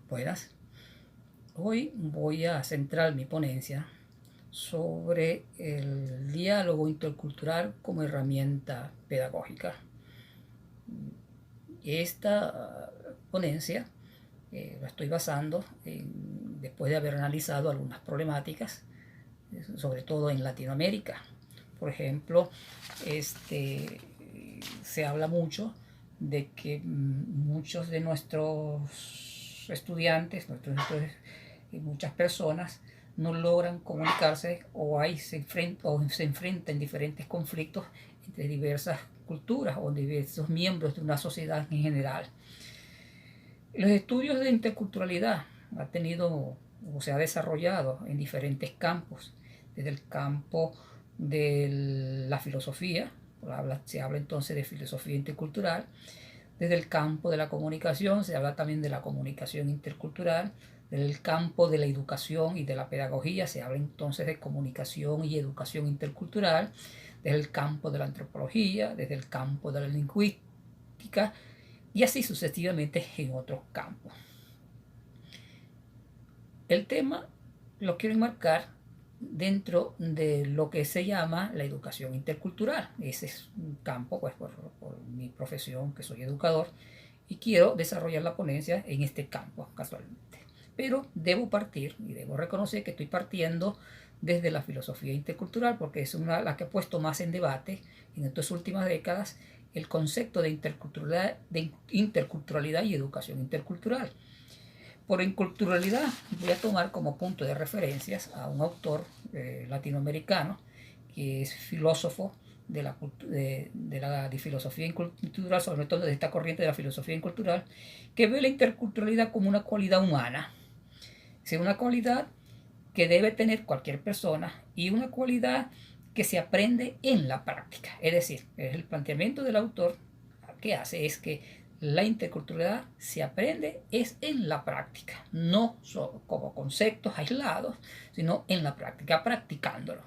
Buenas. Hoy voy a centrar mi ponencia sobre el diálogo intercultural como herramienta pedagógica. Esta ponencia la estoy basando después de haber analizado algunas problemáticas, sobre todo en Latinoamérica. Por ejemplo, se habla mucho de que muchos de nuestros estudiantes, muchas personas no logran comunicarse se enfrentan diferentes conflictos entre diversas culturas o diversos miembros de una sociedad en general. Los estudios de interculturalidad se ha desarrollado en diferentes campos, desde el campo de la filosofía, se habla entonces de filosofía intercultural, desde el campo de la comunicación, se habla también de la comunicación intercultural, desde el campo de la educación y de la pedagogía, se habla entonces de comunicación y educación intercultural, desde el campo de la antropología, desde el campo de la lingüística, y así sucesivamente en otros campos. El tema lo quiero enmarcar dentro de lo que se llama la educación intercultural. Ese es un campo, pues por mi profesión, que soy educador, y quiero desarrollar la ponencia en este campo, casualmente. Pero debo partir y debo reconocer que estoy partiendo desde la filosofía intercultural, porque es la que ha puesto más en debate en estas últimas décadas el concepto de interculturalidad y educación intercultural. Por interculturalidad voy a tomar como punto de referencias a un autor latinoamericano que es filósofo de la filosofía intercultural, sobre todo de esta corriente de la filosofía intercultural, que ve la interculturalidad como una cualidad humana, es decir, una cualidad que debe tener cualquier persona y una cualidad que se aprende en la práctica. Es decir, el planteamiento del autor que hace es que la interculturalidad se aprende es en la práctica, no solo como conceptos aislados, sino en la práctica, practicándolo.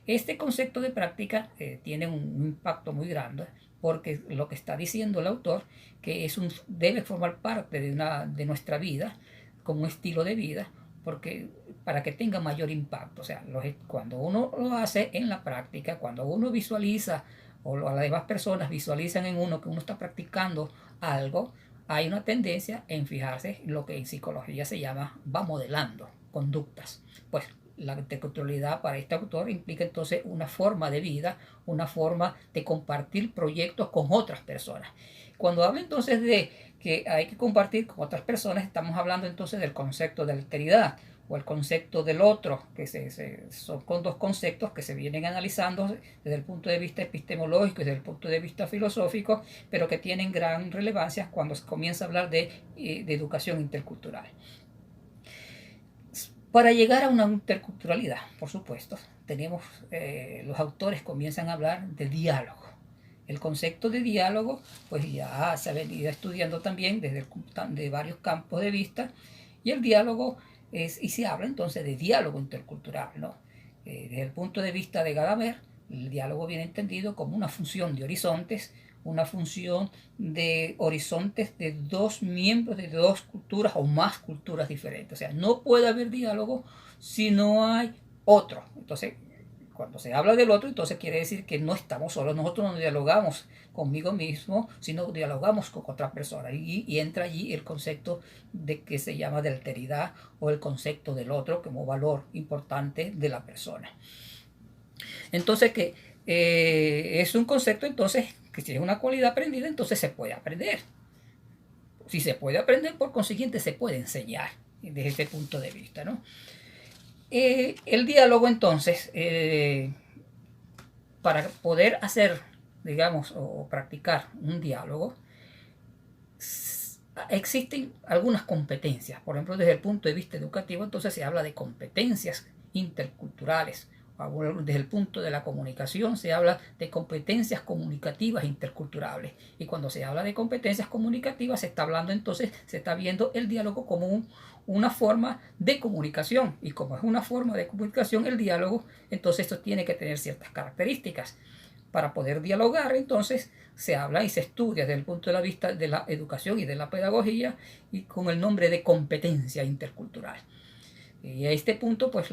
Este concepto de práctica tiene un impacto muy grande, porque lo que está diciendo el autor que debe formar parte de nuestra vida como un estilo de vida, porque para que tenga mayor impacto. O sea, cuando uno lo hace en la práctica, cuando uno visualiza o las demás personas visualizan en uno que uno está practicando algo, hay una tendencia en fijarse en lo que en psicología se llama va modelando conductas. Pues la interculturalidad para este autor implica entonces una forma de vida, una forma de compartir proyectos con otras personas. Cuando habla entonces de que hay que compartir con otras personas, estamos hablando entonces del concepto de alteridad o el concepto del otro, que son con dos conceptos que se vienen analizando desde el punto de vista epistemológico y desde el punto de vista filosófico, pero que tienen gran relevancia cuando se comienza a hablar de educación intercultural. Para llegar a una interculturalidad, por supuesto, los autores comienzan a hablar de diálogo. El concepto de diálogo pues ya se ha venido estudiando también de varios campos de vista, y el diálogo y se habla entonces de diálogo intercultural, ¿no? Desde el punto de vista de Gadamer, el diálogo viene entendido como una función de horizontes, una función de horizontes de dos miembros de dos culturas o más culturas diferentes. O sea, no puede haber diálogo si no hay otro. Entonces, cuando se habla del otro, entonces quiere decir que no estamos solos. Nosotros no dialogamos conmigo mismo, sino dialogamos con otra persona. Y entra allí el concepto de que se llama de alteridad o el concepto del otro como valor importante de la persona. Entonces, que es un concepto entonces que si es una cualidad aprendida, entonces se puede aprender. Si se puede aprender, por consiguiente se puede enseñar desde este punto de vista, ¿no? El diálogo entonces, para poder hacer, digamos, o practicar un diálogo, existen algunas competencias. Por ejemplo, desde el punto de vista educativo, entonces se habla de competencias interculturales. Desde el punto de la comunicación se habla de competencias comunicativas interculturales, y cuando se habla de competencias comunicativas se está hablando entonces, se está viendo el diálogo como una forma de comunicación, y como es una forma de comunicación el diálogo, entonces esto tiene que tener ciertas características. para poder dialogar, entonces se habla y se estudia desde el punto de vista de la educación y de la pedagogía y con el nombre de competencia intercultural. Y a este punto pues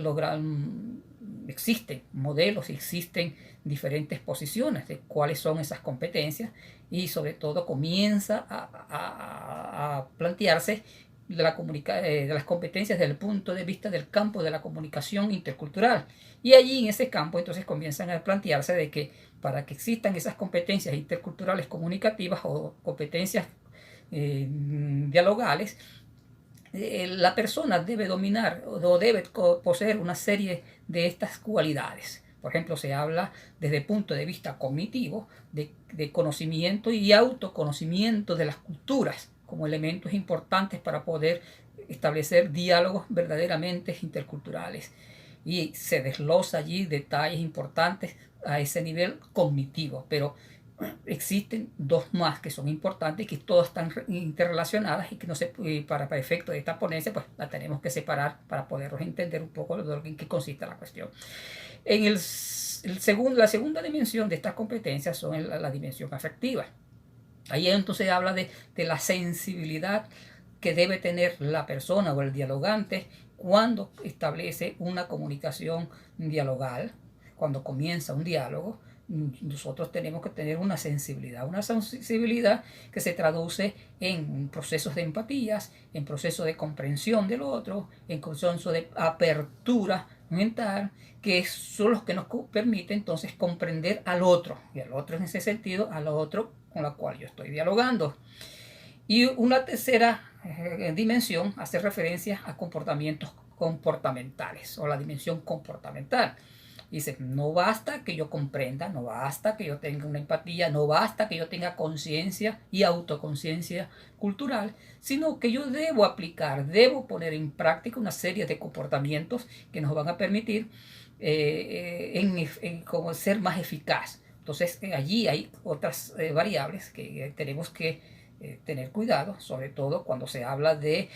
existen modelos, existen diferentes posiciones de cuáles son esas competencias y sobre todo comienza a plantearse de las competencias desde el punto de vista del campo de la comunicación intercultural. Y allí en ese campo entonces comienzan a plantearse de que para que existan esas competencias interculturales comunicativas o competencias dialogales, la persona debe dominar o debe poseer una serie de estas cualidades. Por ejemplo, se habla desde el punto de vista cognitivo de conocimiento y autoconocimiento de las culturas como elementos importantes para poder establecer diálogos verdaderamente interculturales. Y se desglosa allí detalles importantes a ese nivel cognitivo, pero existen dos más que son importantes y que todas están interrelacionadas y que no se, para efecto de esta ponencia pues la tenemos que separar para poderlos entender un poco en qué consiste la cuestión. En la segunda dimensión de estas competencias son la dimensión afectiva. Ahí entonces habla de la sensibilidad que debe tener la persona o el dialogante cuando establece una comunicación dialogal, cuando comienza un diálogo. Nosotros tenemos que tener una sensibilidad que se traduce en procesos de empatías, en procesos de comprensión del otro, en procesos de apertura mental, que son los que nos permiten entonces comprender al otro, y al otro en ese sentido, al otro con la cual yo estoy dialogando. Y una tercera dimensión hace referencia a comportamientos comportamentales o la dimensión comportamental. Dice, no basta que yo comprenda, no basta que yo tenga una empatía, no basta que yo tenga conciencia y autoconciencia cultural, sino que yo debo aplicar, debo poner en práctica una serie de comportamientos que nos van a permitir como ser más eficaz. Entonces allí hay otras variables que tenemos que tener cuidado, sobre todo cuando se habla de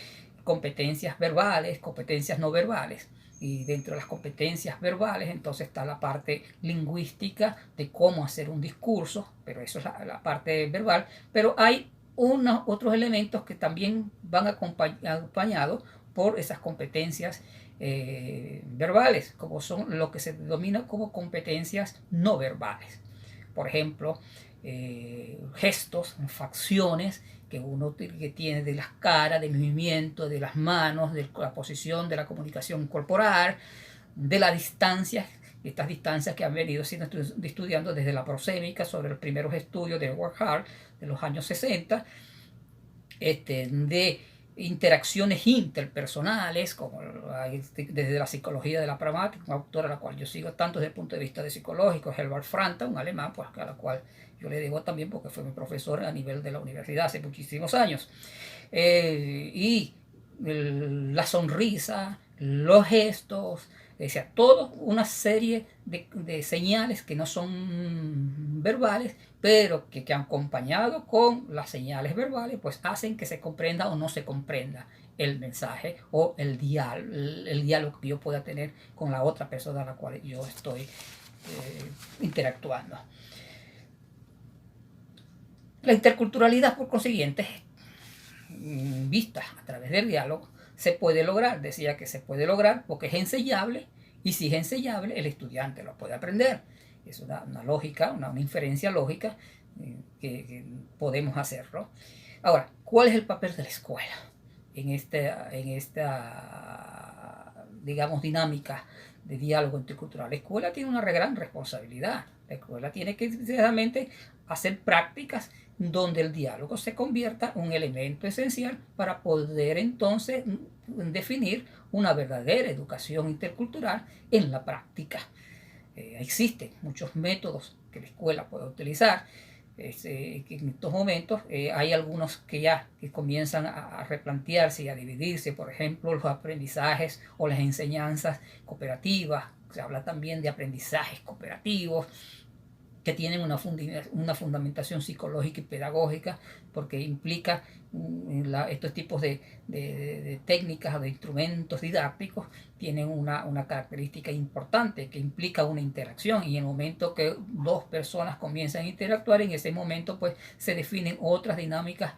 competencias verbales, competencias no verbales. Y dentro de las competencias verbales entonces está la parte lingüística de cómo hacer un discurso, pero eso es la parte verbal, pero hay otros elementos que también van acompañados por esas competencias verbales, como son lo que se denomina como competencias no verbales. Por ejemplo, gestos, facciones que uno que tiene de las caras, del movimiento, de las manos, de la posición, de la comunicación corporal, de la distancia, estas distancias que han venido siendo estudiando desde la prosémica sobre los primeros estudios de Edward Hart de los años 60, de interacciones interpersonales, como desde la psicología de la pragmática, una autora a la cual yo sigo tanto desde el punto de vista de psicológico, Herbert Franta, un alemán, pues a la cual yo le debo también porque fue mi profesor a nivel de la universidad hace muchísimos años. Y la sonrisa, los gestos, o sea, toda una serie de señales que no son verbales, pero que han acompañado con las señales verbales, pues hacen que se comprenda o no se comprenda el mensaje o el diálogo que yo pueda tener con la otra persona a la cual yo estoy interactuando. La interculturalidad, por consiguiente, vista a través del diálogo, se puede lograr. Decía que se puede lograr porque es ensayable, y si es ensayable, el estudiante lo puede aprender. Es una lógica, una inferencia lógica que podemos hacerlo. Ahora, ¿cuál es el papel de la escuela en esta digamos, dinámica de diálogo intercultural? La escuela tiene una gran responsabilidad. La escuela tiene que realmente hacer prácticas donde el diálogo se convierta en un elemento esencial para poder entonces definir una verdadera educación intercultural en la práctica. Existen muchos métodos que la escuela puede utilizar. Que en estos momentos hay algunos que ya comienzan a replantearse y a dividirse, por ejemplo, los aprendizajes o las enseñanzas cooperativas. Se habla también de aprendizajes cooperativos. que tienen una fundamentación psicológica y pedagógica, porque implica estos tipos de técnicas o de instrumentos didácticos tienen una característica importante que implica una interacción, y en el momento que dos personas comienzan a interactuar, en ese momento pues se definen otras dinámicas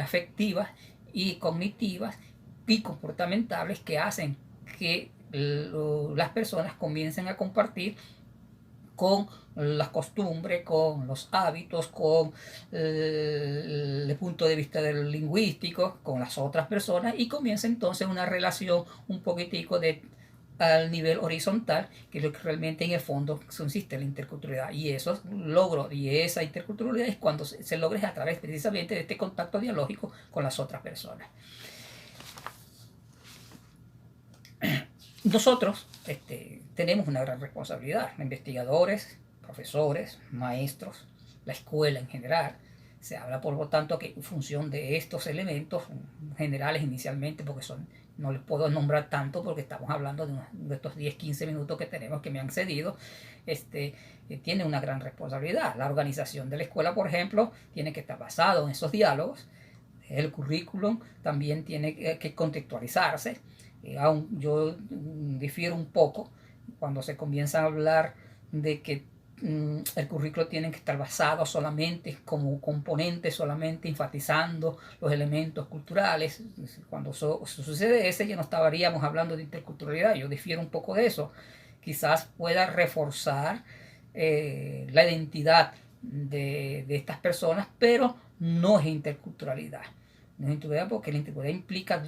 afectivas y cognitivas y comportamentales que hacen que las personas comiencen a compartir con las costumbres, con los hábitos, con el punto de vista del lingüístico, con las otras personas, y comienza entonces una relación un poquitico al nivel horizontal, que es lo que realmente en el fondo consiste en la interculturalidad. Y eso logro, y esa interculturalidad es cuando se logra a través precisamente de este contacto dialógico con las otras personas. Nosotros tenemos una gran responsabilidad, investigadores, profesores, maestros, la escuela en general. Se habla, por lo tanto, que en función de estos elementos generales inicialmente, porque no les puedo nombrar tanto porque estamos hablando de estos 10-15 minutos que tenemos que me han cedido, tiene una gran responsabilidad. La organización de la escuela, por ejemplo, tiene que estar basado en esos diálogos. El currículum también tiene que contextualizarse. Aún yo difiero un poco cuando se comienza a hablar de que el currículo tiene que estar basado solamente como componente, solamente enfatizando los elementos culturales. Cuando sucede eso, ya no estaríamos hablando de interculturalidad. Yo difiero un poco de eso. Quizás pueda reforzar la identidad de estas personas, pero no es interculturalidad. No es interculturalidad porque la interculturalidad implica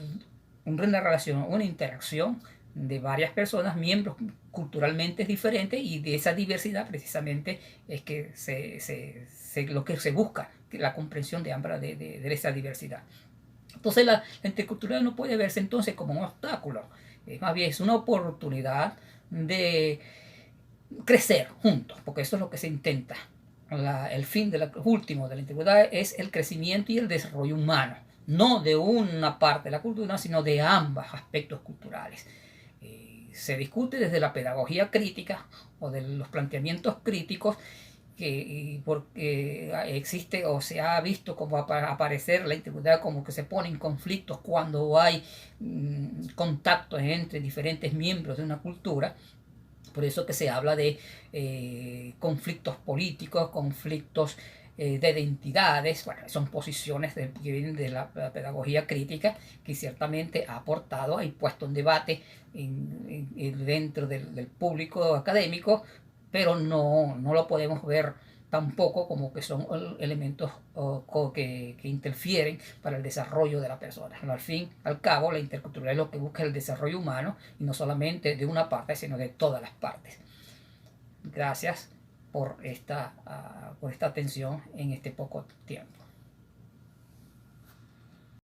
una relación, una interacción de varias personas, miembros culturalmente diferentes, y de esa diversidad precisamente es que lo que se busca, la comprensión de esa diversidad. Entonces la interculturalidad no puede verse entonces como un obstáculo, más bien es una oportunidad de crecer juntos, porque eso es lo que se intenta. El fin último de la interculturalidad es el crecimiento y el desarrollo humano, no de una parte de la cultura, sino de ambos aspectos culturales. Se discute desde la pedagogía crítica o de los planteamientos críticos, porque existe o se ha visto como aparecer la interculturalidad como que se pone en conflictos cuando hay contactos entre diferentes miembros de una cultura. Por eso que se habla de conflictos políticos, conflictos de identidades. Bueno, son posiciones que vienen de la pedagogía crítica, que ciertamente ha aportado y puesto en debate dentro del público académico, pero no lo podemos ver tampoco como que son elementos que interfieren para el desarrollo de la persona. Al fin, al cabo, la interculturalidad es lo que busca el desarrollo humano, y no solamente de una parte, sino de todas las partes. Gracias por esta atención en este poco tiempo.